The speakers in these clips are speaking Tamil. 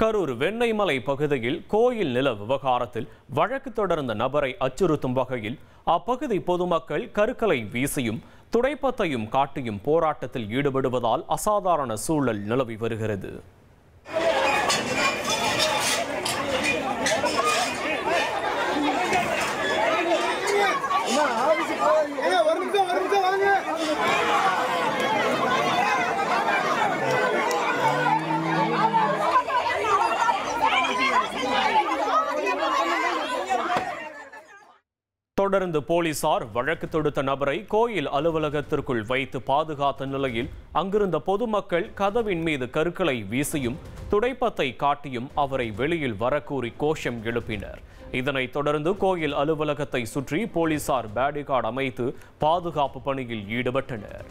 கரூர் வெண்ணெய்மலை பகுதியில் கோயில் நில விவகாரத்தில் வழக்கு தொடர்ந்த நபரை அச்சுறுத்தும் வகையில் அப்பகுதி பொதுமக்கள் கருக்கலை வீசியும் துடைப்பத்தையும் காட்டியும் போராட்டத்தில் ஈடுபடுவதால் அசாதாரண சூழல் நிலவி வருகிறது. தொடர்ந்து போலீசார் வழக்கு தொடுத்த நபரை கோயில் அலுவலகத்திற்குள் வைத்து பாதுகாத்த நிலையில் அங்கிருந்த பொதுமக்கள் கதவின் மீது கருக்களை வீசியும் துடைப்பத்தை காட்டியும் அவரை வெளியில் வரக்கூறி கோஷம் எழுப்பினர். இதனைத் தொடர்ந்து கோயில் அலுவலகத்தை சுற்றி போலீசார் பேரிகார்டு அமைத்து பாதுகாப்பு பணியில் ஈடுபட்டனர்.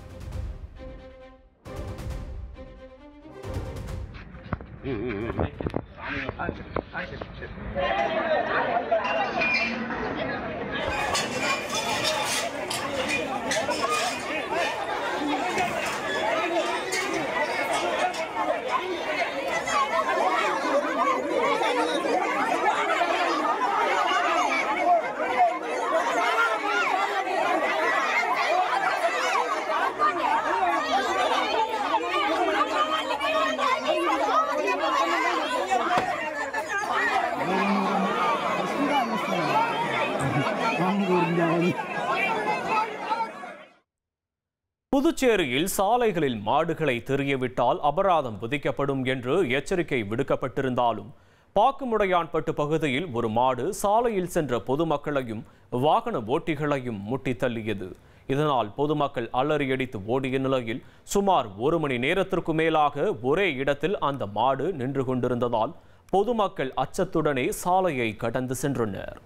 புதுச்சேரியில் சாலைகளில் மாடுகளை தெரியவிட்டால் அபராதம் விதிக்கப்படும் என்று எச்சரிக்கை விடுக்கப்பட்டிருந்தாலும் பாக்குமுடையான்பட்டு பகுதியில் ஒரு மாடு சாலையில் சென்ற பொதுமக்களையும் வாகன ஓட்டிகளையும் முட்டி தள்ளியது. இதனால் பொதுமக்கள் அலறியடித்து ஓடிய நிலையில் சுமார் 1 மணி நேரத்திற்கு மேலாக ஒரே இடத்தில் அந்த மாடு நின்று கொண்டிருந்ததால் பொதுமக்கள் அச்சத்துடனே சாலையை கடந்து சென்றனர்.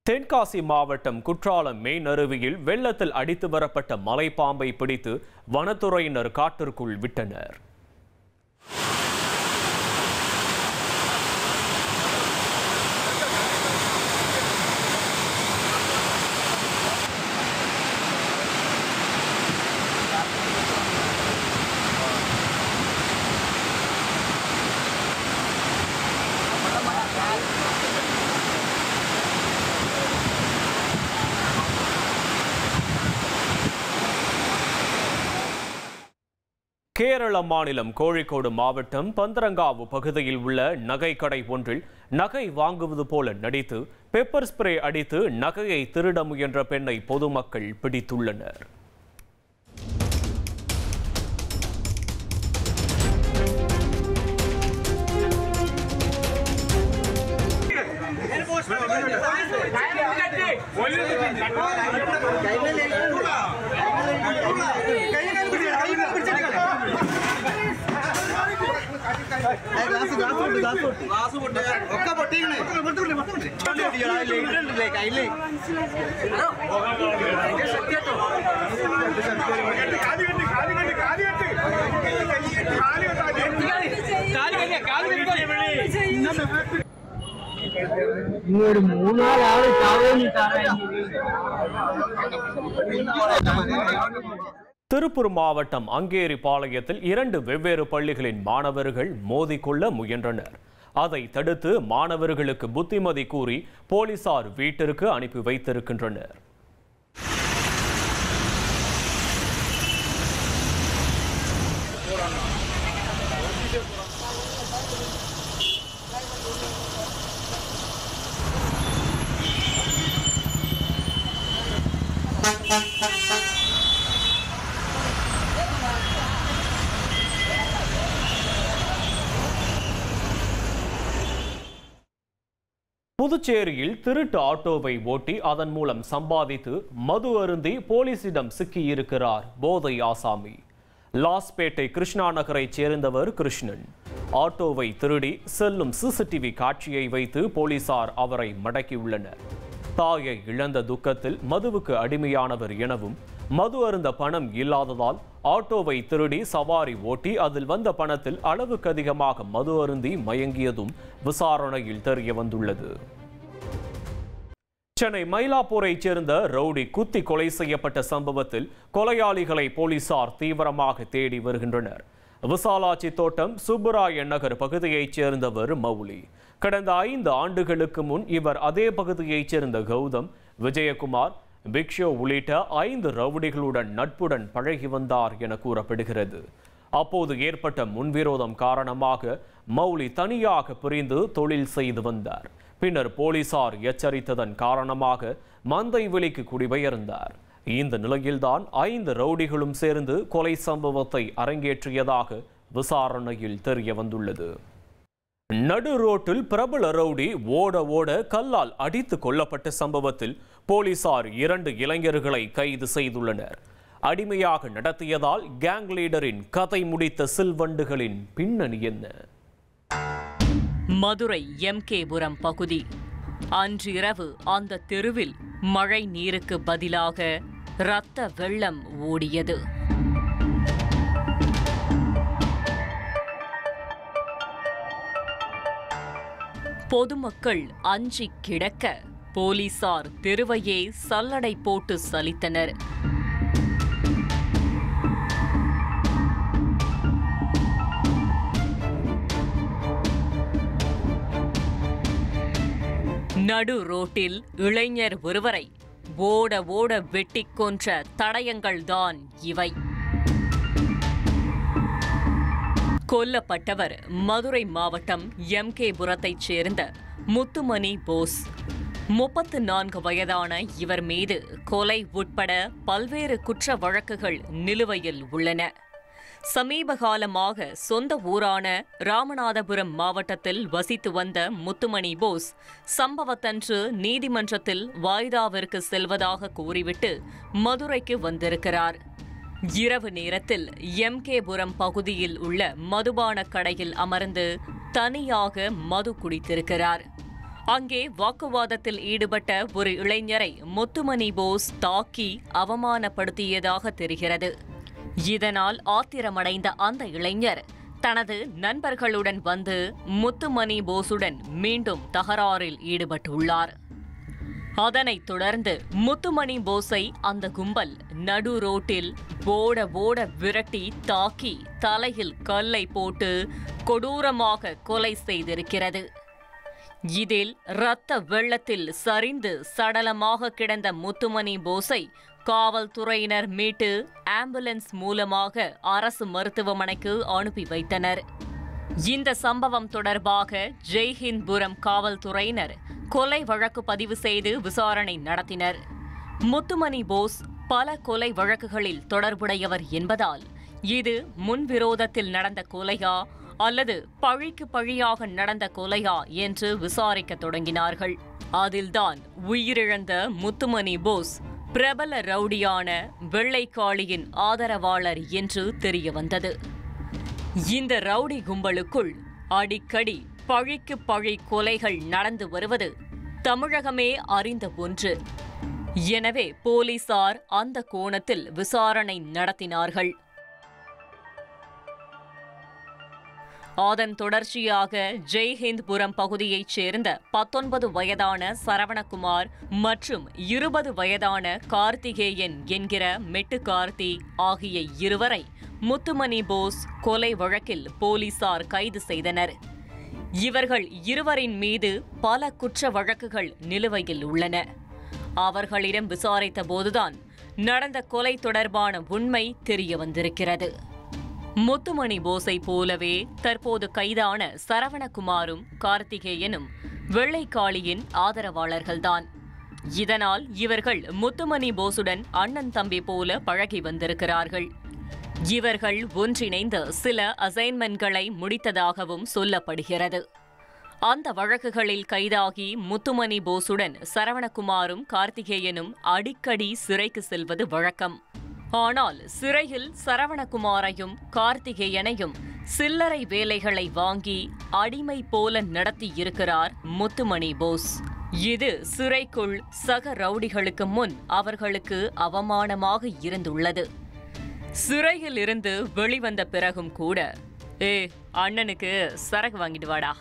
தென்காசி மாவட்டம் குற்றாலம் மெயின் அருவியில் வெள்ளத்தில் அடித்து வரப்பட்ட மலைப்பாம்பை பிடித்து வனத்துறையினர் காட்டிற்குள் விட்டனர். கேரள மாநிலம் கோழிக்கோடு மாவட்டம் பந்தரங்காவு பகுதியில் உள்ள நகை கடை ஒன்றில் நகை வாங்குவது போல நடித்து பெப்பர் ஸ்ப்ரே அடித்து நகையை திருட முயன்ற பெண்ணை பொதுமக்கள் பிடித்துள்ளனர். திருப்பூர் மாவட்டம் அங்கேரிபாளையத்தில் 2 வெவ்வேறு பள்ளிகளின் மாணவர்கள் மோதிக்கொள்ள முயன்றனர். அதை தடுத்து மாணவர்களுக்கு புத்திமதி கூறி போலீசார் வீட்டிற்கு அனுப்பி வைத்திருக்கின்றனர். புதுச்சேரியில் திருட்டு ஆட்டோவை ஓட்டி அதன் மூலம் சம்பாதித்து மது அருந்தி போலீசிடம் சிக்கியிருக்கிறார் போதை ஆசாமி. லாஸ்பேட்டை கிருஷ்ணா நகரை சேர்ந்தவர் கிருஷ்ணன். ஆட்டோவை திருடி செல்லும் சிசிடிவி காட்சியை வைத்து போலீசார் அவரை மடக்கியுள்ளனர். தாயை இழந்த துக்கத்தில் மதுவுக்கு அடிமையானவர் எனவும், மது அருந்த பணம் இல்லாததால் ஆட்டோவை திருடி சவாரி ஓட்டி அதில் வந்த பணத்தில் அளவுக்கு அதிகமாக மது அருந்தி மயங்கியதும் விசாரணையில் தெரிய வந்துள்ளது. சென்னை மயிலாப்பூரைச் சேர்ந்த ரவுடி குத்தி கொலை செய்யப்பட்ட சம்பவத்தில் கொலையாளிகளை போலீசார் தீவிரமாக தேடி வருகின்றனர். விசாலாட்சி தோட்டம் சுப்புராய நகர் பகுதியைச் சேர்ந்தவர் மௌலி. கடந்த 5 ஆண்டுகளுக்கு முன் இவர் அதே பகுதியைச் சேர்ந்த கௌதம், விஜயகுமார், பிக்ஷோ உள்ளிட்ட 5 ரவுடிகளுடன் நட்புடன் பழகி வந்தார் என கூறப்படுகிறது. அப்போது ஏற்பட்ட முன்விரோதம் காரணமாக மௌலி தனியாக பிரிந்து தொழில் செய்து வந்தார். பின்னர் போலீசார் எச்சரித்ததன் காரணமாக மந்தைவெளிக்கு குடிபெயர்ந்தார். இந்த நிலையில்தான் 5 ரவுடிகளும் சேர்ந்து கொலை சம்பவத்தை அரங்கேற்றியதாக விசாரணையில் தெரிய வந்துள்ளது. நடு ரோட்டில் பிரபல ரவுடி ஓட கல்லால் அடித்து கொல்லப்பட்ட சம்பவத்தில் போலீசார் 2 இளைஞர்களை கைது செய்துள்ளனர். அடிமையாக நடத்தியதால் கேங் லீடரின் கதை முடித்த சில்வண்டுகளின் பின்னணி என்ன? மதுரை எம்கேபுரம் பகுதி. அன்றிரவு அந்த தெருவில் மழை நீருக்கு பதிலாக இரத்த வெள்ளம் ஓடியது. பொதுமக்கள் அஞ்சி கிடக்க போலீசார் தெருவையே சல்லடை போட்டு சலித்தனர். நடு ரோட்டில் இளைஞர் ஒருவரை ஓட வெட்டிக் கொன்ற தடயங்கள்தான் இவை. கொல்லப்பட்டவர் மதுரை மாவட்டம் எம்கேபுரத்தைச் சேர்ந்த முத்துமணி போஸ். 34 வயதான இவர் மீது கொலை உட்பட பல்வேறு குற்ற வழக்குகள் நிலுவையில் உள்ளன. சமீப காலமாக சொந்த ஊரான ராமநாதபுரம் மாவட்டத்தில் வசித்து வந்த முத்துமணி போஸ் சம்பவத்தன்று நீதிமன்றத்தில் வாய்தாவிற்கு செல்வதாக கூறிவிட்டு மதுரைக்கு வந்திருக்கிறார். இரவு நேரத்தில் எம்கேபுரம் பகுதியில் உள்ள மதுபான கடையில் அமர்ந்து தனியாக மது குடித்திருக்கிறார். அங்கே வாக்குவாதத்தில் ஈடுபட்ட ஒரு இளைஞரை முத்துமணி போஸ் தாக்கி அவமானப்படுத்தியதாக தெரிகிறது. இதனால் ஆத்திரமடைந்த அந்த இளைஞர் தனது நண்பர்களுடன் வந்து முத்துமணி போஸுடன் மீண்டும் தகராறில் ஈடுபட்டுள்ளார். அதனைத் தொடர்ந்து முத்துமணி போஸை அந்த கும்பல் நடு ரோட்டில் ஓட விரட்டி தாக்கி தலையில் கல்லை போட்டு கொடூரமாக கொலை செய்திருக்கிறது. இதில் இரத்த வெள்ளத்தில் சரிந்து சடலமாக கிடந்த முத்துமணி போஸை காவல்துறையினர் மீட்டு ஆம்புலன்ஸ் மூலமாக அரசு மருத்துவமனைக்கு அனுப்பி வைத்தனர். இந்த சம்பவம் தொடர்பாக ஜெய்ஹிந்த்புரம் காவல்துறையினர் கொலை வழக்கு பதிவு செய்து விசாரணை நடத்தினர். முத்துமணி போஸ் பல கொலை வழக்குகளில் தொடர்புடையவர் என்பதால் இது முன்விரோதத்தில் நடந்த கொலையா அல்லது பழிக்கு பழியாக நடந்த கொலையா என்று விசாரிக்க தொடங்கினார்கள். அதில்தான் உயிரிழந்த முத்துமணி போஸ் பிரபல ரவுடியான வெள்ளைக்காளியின் ஆதரவாளர் என்று தெரியவந்தது. இந்த ரவுடி கும்பலுக்குள் அடிக்கடி பழிக்கு பழி கொலைகள் நடந்து வருவது தமிழகமே அறிந்த ஒன்று. எனவே போலீசார் அந்த கோணத்தில் விசாரணை நடத்தினார்கள். அதன் தொடர்ச்சியாக ஜெய்ஹிந்த்புரம் பகுதியைச் சேர்ந்த 19 வயதான சரவணகுமார் மற்றும் 20 வயதான கார்த்திகேயன் என்கிற மெட்டு கார்த்தி ஆகிய இருவரை முத்துமணி போஸ் கொலை வழக்கில் போலீசார் கைது செய்தனர். இவர்கள் இருவரின் மீது பல குற்ற வழக்குகள் நிலுவையில் உள்ளன. அவர்களிடம் விசாரித்த போதுதான் நடந்த கொலை தொடர்பான உண்மை தெரிய வந்திருக்கிறது. முத்துமணி போஸை போலவே தற்போது கைதான சரவணகுமாரும் கார்த்திகேயனும் வெள்ளைக்காளியின் ஆதரவாளர்கள்தான். இதனால் இவர்கள் முத்துமணி போஸுடன் அண்ணன் தம்பி போல பழகி வந்திருக்கிறார்கள். இவர்கள் ஒன்றிணைந்து சில அசைன்மென்ட்களை முடித்ததாகவும் சொல்லப்படுகிறது. அந்த வழக்குகளில் கைதாகி முத்துமணி போஸுடன் சரவணகுமாரும் கார்த்திகேயனும் அடிக்கடி சிறைக்கு செல்வது வழக்கம். ஆனால் சிறையில் சரவணகுமாரையும் கார்த்திகேயனையும் சில்லறை வேலைகளை வாங்கி அடிமை போல நடத்தியிருக்கிறார் முத்துமணி போஸ். இது சிறைக்குள் சக ரவுடிகளுக்கு முன் அவர்களுக்கு அவமானமாக இருந்துள்ளது. சிறையில் இருந்து வெளிவந்த பிறகும் கூட அண்ணனுக்கு சரக்கு வாங்கிட்டு வாடா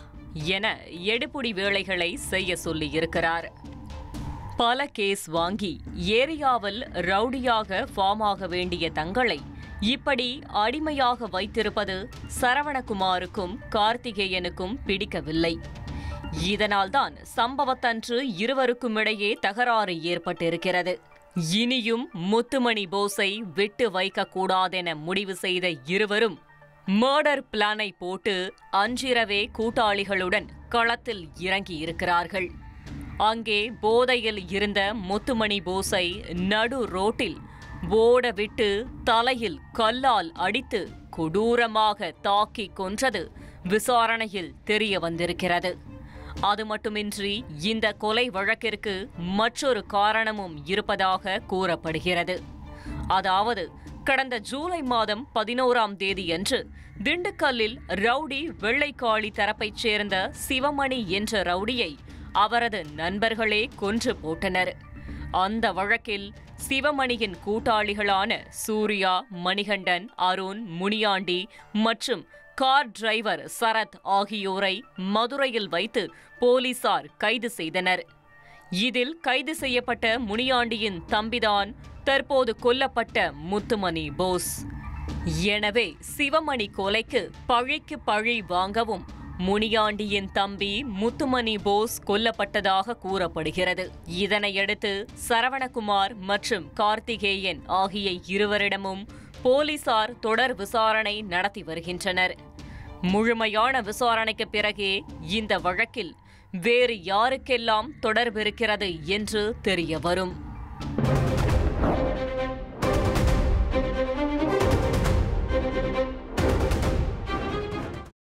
என எடுப்புடி வேலைகளை செய்ய சொல்லி இருக்கிறார். பல கேஸ் வாங்கி ஏரியாவில் ரவுடியாக ஃபார்ம் ஆக வேண்டிய தங்களை இப்படி அடிமையாக வைத்திருப்பது சரவணகுமாருக்கும் கார்த்திகேயனுக்கும் பிடிக்கவில்லை. இதனால்தான் சம்பவத்தன்று இருவருக்கும் இடையே தகராறு ஏற்பட்டிருக்கிறது. இனியும் முத்துமணி போஸை விட்டு வைக்க கூடாதென முடிவு செய்த இருவரும் மர்டர் பிளானை போட்டு அன்றிரவே கூட்டாளிகளுடன் களத்தில் இறங்கியிருக்கிறார்கள். அங்கே போதையில் இருந்த முத்துமணி போஸை நடு ரோட்டில் ஓடவிட்டு தலையில் கல்லால் அடித்து கொடூரமாக தாக்கி கொன்றது விசாரணையில் தெரிய வந்திருக்கிறது. அது மட்டுமின்றி இந்த கொலை வழக்கிற்கு மற்றொரு காரணமும் இருப்பதாக கூறப்படுகிறது. அதாவது கடந்த ஜூலை மாதம் 11ஆம் தேதியன்று திண்டுக்கல்லில் ரவுடி வெள்ளைக்காளி தரப்பைச் சேர்ந்த சிவமணி என்ற ரவுடியை அவரது நண்பர்களே கொன்று போட்டனர். அந்த வழக்கில் சிவமணியின் கூட்டாளிகளான சூர்யா, மணிகண்டன், அருண், முனியாண்டி மற்றும் கார் டிரைவர் சரத் ஆகியோரை மதுரையில் வைத்து போலீசார் கைது செய்தனர். இதில் கைது செய்யப்பட்ட முனியாண்டியின் தம்பிதான் தற்போது கொல்லப்பட்ட முத்துமணி போஸ். எனவே சிவமணி கொலைக்கு பழிக்கு பழி வாங்கவும் முனியாண்டியின் தம்பி முத்துமணி போஸ் கொல்லப்பட்டதாக கூறப்படுகிறது. இதனையடுத்து சரவணகுமார் மற்றும் கார்த்திகேயன் ஆகிய இருவரிடமும் போலீசார் தொடர் விசாரணை நடத்தி வருகின்றனர். முழுமையான விசாரணைக்கு பிறகே இந்த வழக்கில் வேறு யாருக்கெல்லாம் தொடர்பிருக்கிறது என்று தெரிய வரும்.